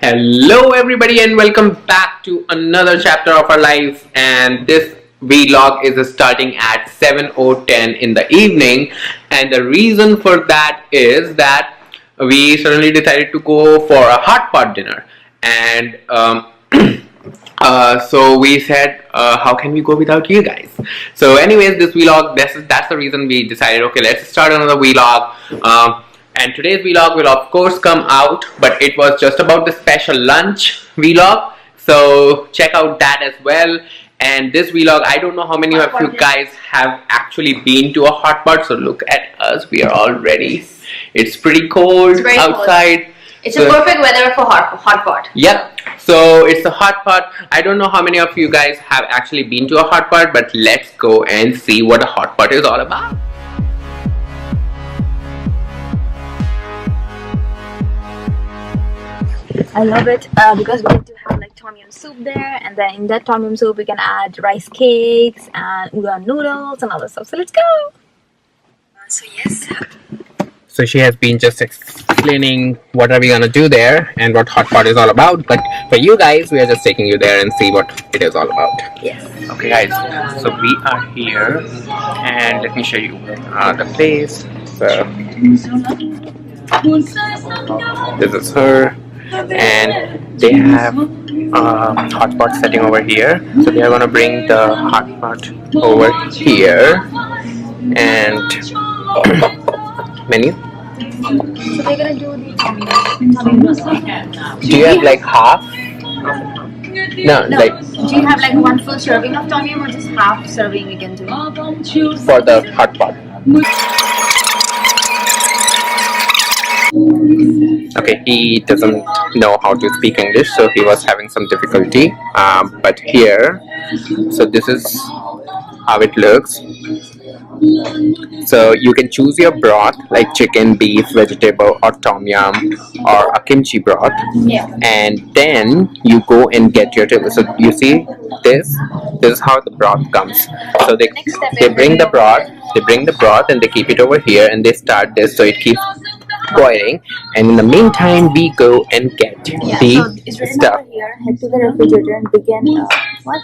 Hello everybody and welcome back to another chapter of our lives, and this vlog is starting at 7:10 in the evening, and the reason for that is that we suddenly decided to go for a hot pot dinner, and so we said, how can we go without you guys? So anyways, this vlog, that's the reason we decided, okay, let's start another vlog. And today's vlog will of course come out, but it was just about the special lunch vlog, so check out that as well. And this vlog, I don't know how many of you guys have actually been to a hot pot, so look at us, we are all ready. It's pretty cold outside. Cold. It's a perfect weather for hot pot. Yep. So it's a hot pot. I don't know how many of you guys have actually been to a hot pot, but let's go and see what a hot pot is all about. I love it because we get to have like tom yum soup there, and then in that tom yum soup we can add rice cakes and udon noodles and other stuff. So let's go. So yes. So she has been just explaining what are we gonna do there and what hot pot is all about. But for you guys, we are just taking you there and see what it is all about. Yes. Okay, guys. So we are here, and let me show you the place. So this is her, and they have hot pot setting over here. So they are gonna bring the hot pot over here and menu. So we're gonna do the Do you have like half? No, like do you have like one full serving of tom yum or just half serving we can do? for the hot pot. Okay, he doesn't know how to speak English, so he was having some difficulty. But here, so this is how it looks. So you can choose your broth like chicken, beef, vegetable, or tom yum, or a kimchi broth. Yeah. And then you go and get your table. So you see this is how the broth comes. So they bring the broth and they keep it over here, and they start this, so it keeps boiling, and in the meantime we go and get the stuff. Here, head to the refrigerator and begin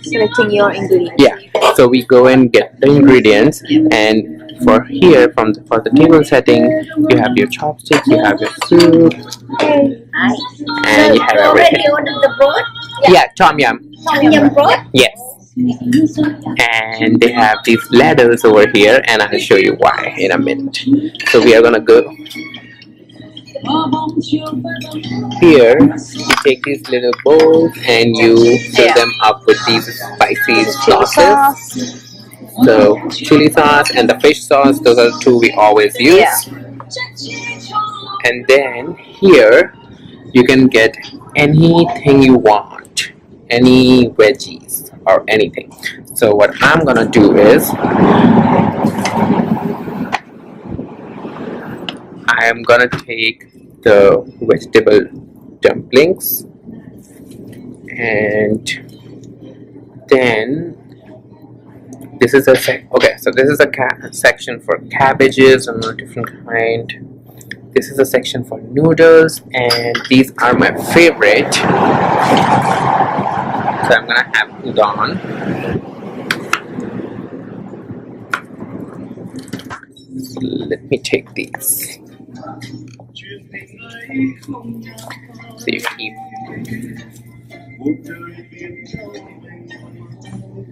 selecting your ingredients. Yeah, so we go and get the ingredients, and for here, for the table setting, you have your chopsticks, you have your soup, and you have everything. You ordered the broth? Yeah, tom yum. Tom yum broth? Yes. And they have these ladders over here, and I'll show you why in a minute. So we are gonna go here. You take these little bowls and you fill them up with these spicy sauces. So chili sauce and the fish sauce, those are the two we always use. And then here you can get anything you want, any veggies or anything. So what I'm gonna do is I am gonna take the vegetable dumplings, and then this is a section for cabbages and a different kind. This is a section for noodles, and these are my favorite. So I'm gonna have udon. So let me take these. So you keep.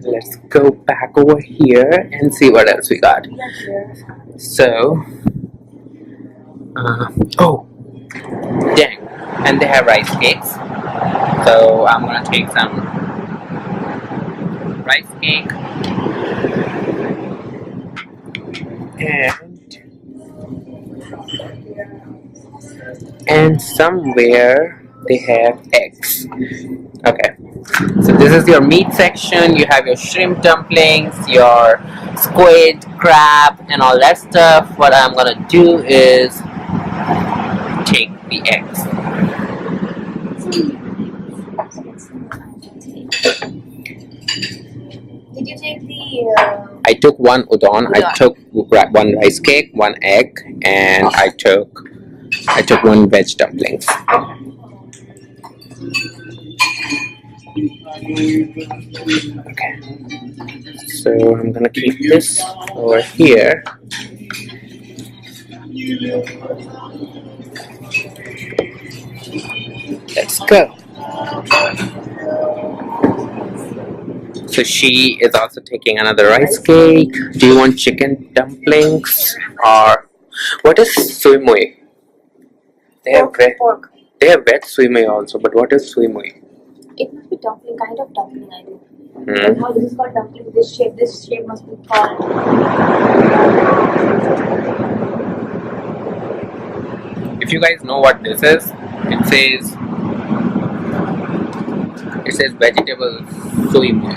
Let's go back over here and see what else we got. So, oh, dang, and they have rice cakes. So I'm gonna take some rice cake and somewhere they have eggs. Okay, so this is your meat section. You have your shrimp dumplings, your squid, crab, and all that stuff. What I'm gonna do is take the eggs. Did you take the I took one udon, I took one rice cake, one egg, and I took one veg dumplings. Okay. So I'm gonna keep this over here. Let's go. So she is also taking another rice cake. Do you want chicken dumplings or what is sui mui? They have Pork. they have veg sui mui also, but what is sui mui? It must be dumpling, kind of dumpling, I think. Hmm. Like how this is called dumpling, this shape must be called. If you guys know what this is, it says vegetable sui mui.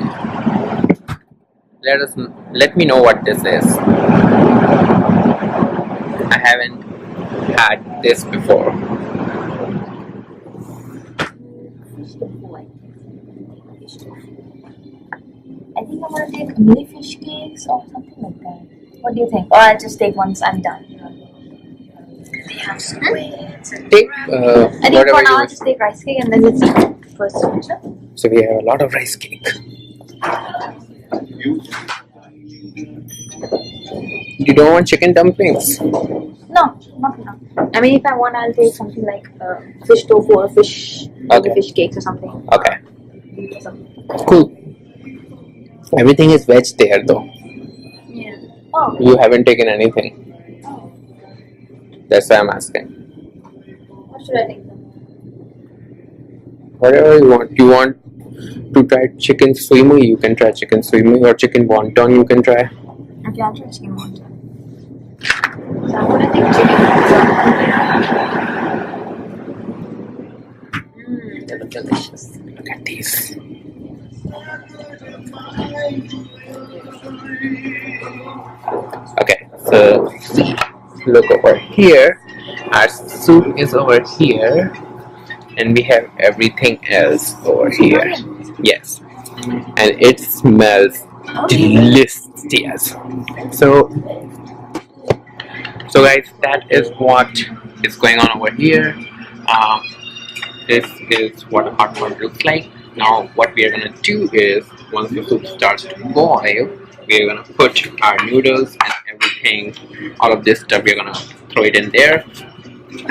Let me know what this is. I haven't had this before. Fish tofu, I think I'm gonna take mini fish cakes or something like that. What do you think? Or I'll just take once I'm done. They have squids and Take I think whatever for now you I'll just take rice cake and then let's eat first. So we have a lot of rice cake. You don't want chicken dumplings? No, not now. I mean, if I want, I'll take something like fish tofu or fish cakes or something. Okay. Cool. Everything is veg there though. Yeah. Oh. You haven't taken anything. That's why I'm asking. What should I take then? Whatever you want. You want to try chicken sui mui? You can try chicken sui mui, or chicken wonton you can try. Okay, I'll try chicken wonton. So I'm gonna take chicken wonton. They look delicious. Look at these. Okay, so look over here. Our soup is over here, and we have everything else over here. Yes, and it smells delicious. So guys, that is what is going on over here. This is what a hot pot looks like. Now what we are gonna do is, once the soup starts to boil, we are gonna put our noodles and everything, all of this stuff, we're gonna throw it in there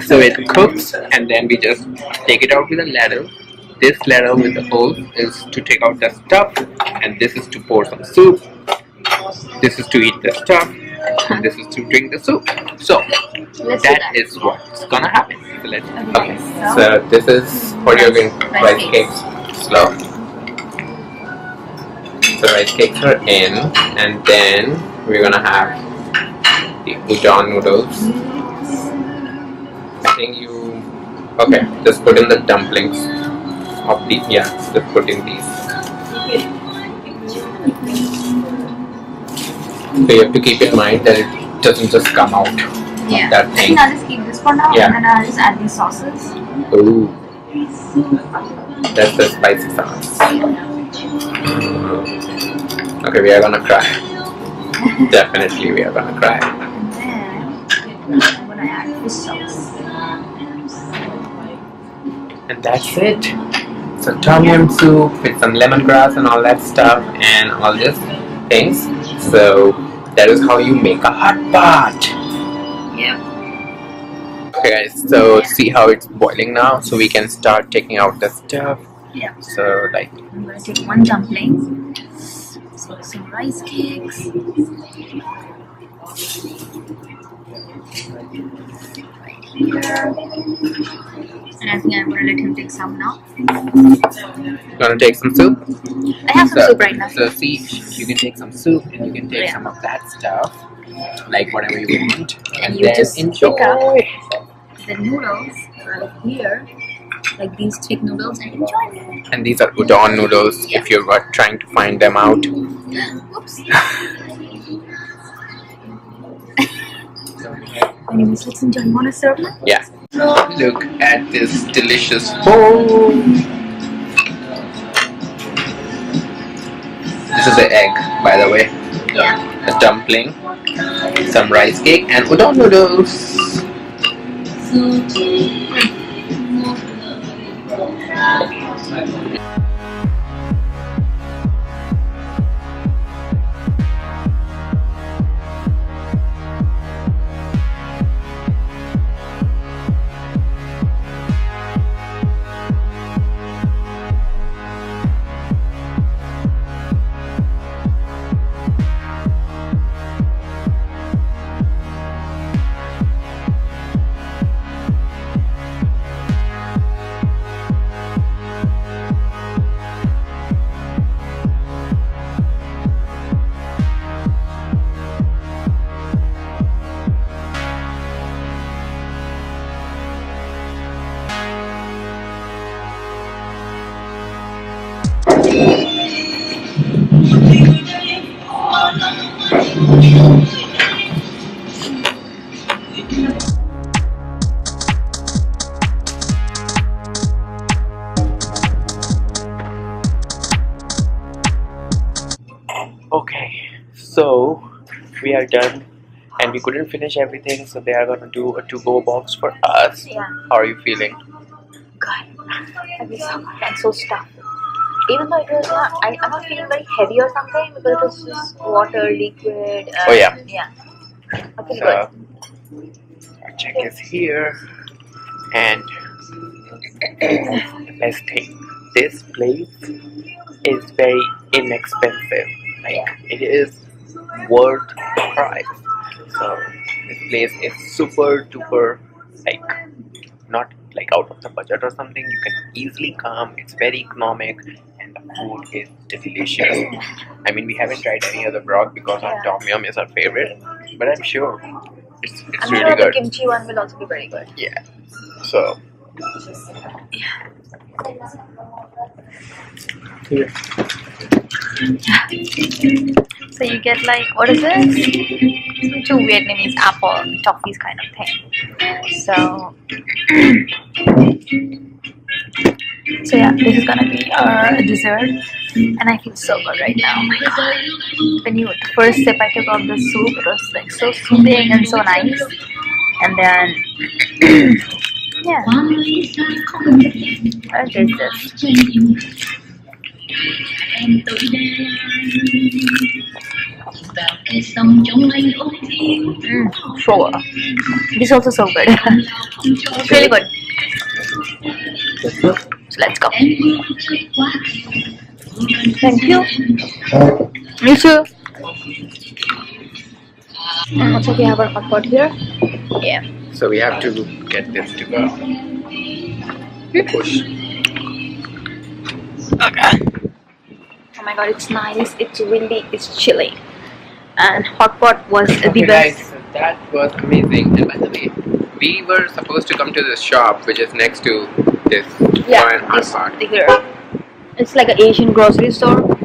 so it cooks, and then we just take it out with a ladle. This ladle with the hole is to take out the stuff, and this is to pour some soup. This is to eat the stuff, and this is to drink the soup. So that is what's gonna happen. So let's, okay, so this is what you're doing. Rice cakes. Slow. So rice cakes are in, and then we're gonna have the udon noodles. I think you, okay, just put in the dumplings of the, yeah, just put in these. So you have to keep in mind that it doesn't just come out. Yeah. That I thing. think I'll just keep this for now, Yeah. and then I'll just add these sauces. Ooh. That's the spicy sauce. Okay, we are gonna cry. Definitely we are gonna cry. And then I'm gonna add fish sauce. And that's it. So tom yum soup with some lemongrass and all that stuff and all these things. So that is how you make a hot pot. Yep. Okay guys, so see how it's boiling now, so we can start taking out the stuff. Yeah. So like, I'm gonna take one dumpling, so some rice cakes, right here, and I think I'm gonna let him take some now. gonna take some soup. I have some soup right now. So see, you can take some soup and you can take some of that stuff, like whatever you want, and you then just enjoy. pick up the noodles right here, like these thick noodles, and enjoy them. And these are udon noodles, if you were trying to find them out. Oops. Anyways, let's enjoy. You wanna serve now? Yeah. Look at this delicious bowl. This is the egg, by the way. Yeah. A dumpling, some rice cake, and udon noodles. Okay, so we are done and we couldn't finish everything, so they are gonna do a to-go box for us. Yeah. How are you feeling? God, I was so good and so stuffed. Even though it was not, I'm not feeling very heavy or something because it was just water, liquid. Oh, yeah. Yeah. I feel So good. our check is here, and the best thing, this place is very inexpensive. Like, it is worth the price. So this place is super duper, like, not like out of the budget or something. You can easily come. It's very economic and the food is delicious. I mean, we haven't tried any other broth because our tom yum is our favorite, but I'm sure it's I'm really sure the good. kimchi one will also be very good. Yeah. So So you get like, what is this? Two Vietnamese apple toffees kind of thing. So, so yeah, this is gonna be our dessert, and I feel so good right now. Oh my god! The first sip I took of the soup, it was like so soothing and so nice, and then yeah, what is this? Sure. This is also so good. It's really good. So let's go. Thank you. You too. And also we have our hot pot here. Yeah. so we have to get this to go. We push. Okay. Oh my god, it's nice. It's windy. It's chilly. And hot pot was the Okay, best. guys, that was amazing. And by the way, we were supposed to come to this shop which is next to this foreign hot pot. Here. It's like an Asian grocery store.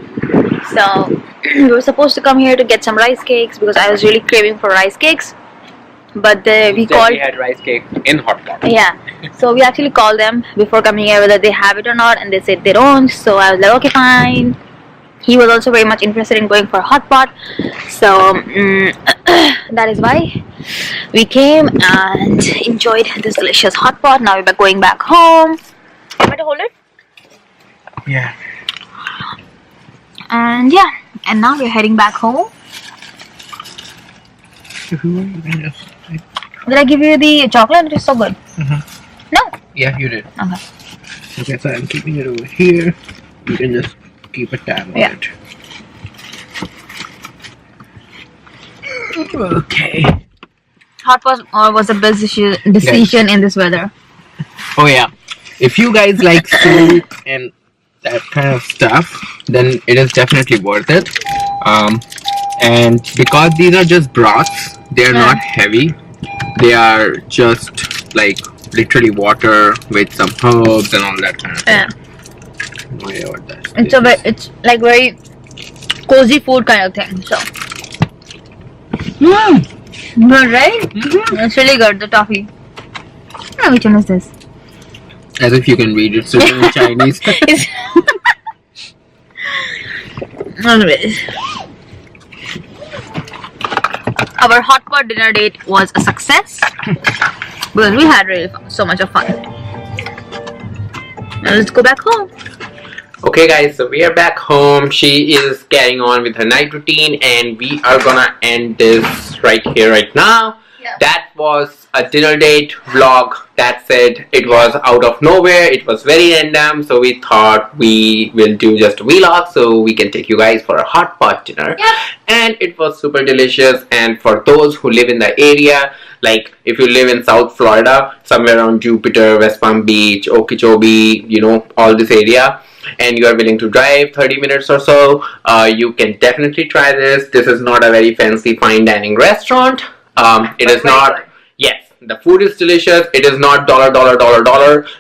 So we were supposed to come here to get some rice cakes because I was really craving for rice cakes. But we called. We had rice cake in hot pot. Yeah. So we actually called them before coming here whether they have it or not, and they said they don't. So I was like, okay, fine. He was also very much interested in going for a hot pot, so that is why we came and enjoyed this delicious hot pot. Now we're going back home. Want me to hold it? Yeah. And yeah, and now we're heading back home. Did I give you the chocolate? It is so good. No? Yeah, you did. Okay. Okay, so I'm keeping it over here. You can just keep a tab on it. Okay. Hot pot was a best decision in this weather. Oh yeah. If you guys like soup and that kind of stuff, then it is definitely worth it. And because these are just broths, they are not heavy. They are just like literally water with some herbs and all that kind of stuff. It's like very cozy food kind of thing. So, good, right? It's really good. The toffee. Oh, which one is this? As if you can read it, so in Chinese. Anyways, our hot pot dinner date was a success because we had really so much of fun. Now let's go back home. Okay guys, so we are back home. She is carrying on with her night routine and we are gonna end this right here, right now. Yeah. That was a dinner date vlog. That's it. It was out of nowhere. It was very random. So we thought we will do just a vlog so we can take you guys for a hot pot dinner. Yeah. And it was super delicious. And for those who live in the area, like if you live in South Florida, somewhere around Jupiter, West Palm Beach, Okeechobee, you know, all this area, and you are willing to drive 30 minutes or so, you can definitely try this. This is not a very fancy fine dining restaurant. It is not good. Yes, the food is delicious. It is not dollar,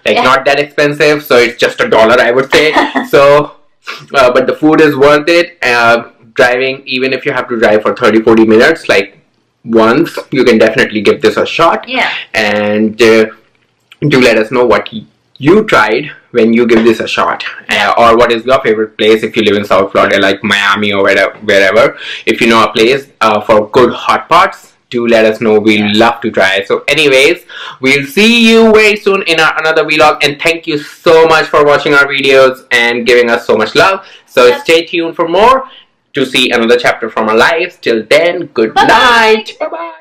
like Yeah. not that expensive, so it's just $1, I would say. So but the food is worth it. Driving, even if you have to drive for 30-40 minutes, like once, you can definitely give this a shot. Yeah. And do let us know what you tried when you give this a shot, or what is your favorite place if you live in South Florida, like Miami or wherever. If you know a place for good hot pots, do let us know. We'll love to try. So anyways, we'll see you very soon in another vlog, and thank you so much for watching our videos and giving us so much love. So stay tuned for more to see another chapter from our lives. Till then, good night. Bye bye.